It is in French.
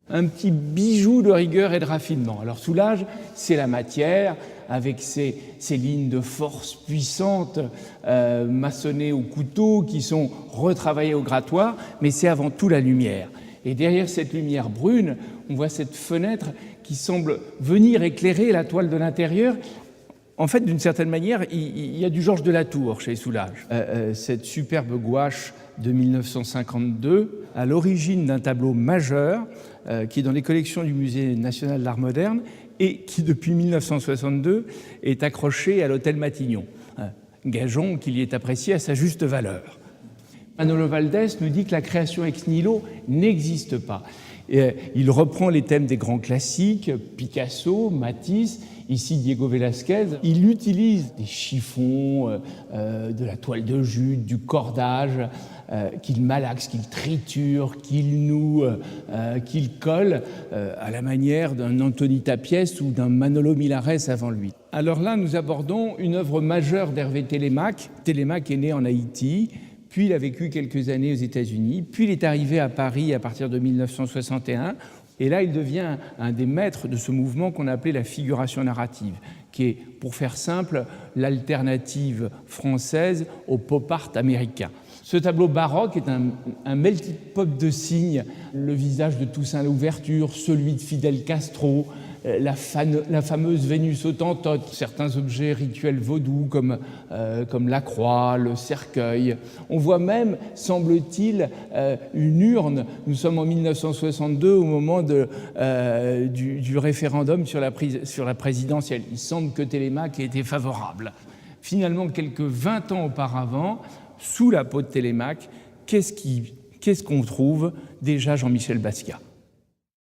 Un petit bijou de rigueur et de raffinement. Alors Soulages, c'est la matière, avec ces lignes de force puissantes, maçonnées au couteau, qui sont retravaillées au grattoir, mais c'est avant tout la lumière. Et derrière cette lumière brune, on voit cette fenêtre qui semble venir éclairer la toile de l'intérieur. En fait, d'une certaine manière, il y a du Georges de la Tour chez Soulages. Cette superbe gouache de 1952, à l'origine d'un tableau majeur qui est dans les collections du Musée national d'art moderne et qui, depuis 1962, est accroché à l'hôtel Matignon. Gageons qu'il y est apprécié à sa juste valeur. Manolo Valdés nous dit que la création ex nihilo n'existe pas. Il reprend les thèmes des grands classiques, Picasso, Matisse, ici Diego Velázquez. Il utilise des chiffons, de la toile de jute, du cordage, qu'il malaxe, qu'il triture, qu'il noue, qu'il colle, à la manière d'un Anthony Tapies ou d'un Manolo Milares avant lui. Alors là, nous abordons une œuvre majeure d'Hervé Télémaque. Télémaque est né en Haïti, puis il a vécu quelques années aux États-Unis, puis il est arrivé à Paris à partir de 1961, et là il devient un des maîtres de ce mouvement qu'on a appelé la figuration narrative, qui est, pour faire simple, l'alternative française au pop art américain. Ce tableau baroque est un melting pot de signes, le visage de Toussaint Louverture, celui de Fidel Castro, la fameuse Vénus hottentote, certains objets rituels vaudous comme la croix, le cercueil. On voit même, semble-t-il, une urne. Nous sommes en 1962 au moment du référendum sur la présidentielle. Il semble que Télémaque ait été favorable. Finalement, quelques 20 ans auparavant, sous la peau de Télémaque, qu'est-ce qu'on trouve? Déjà Jean-Michel Basquiat.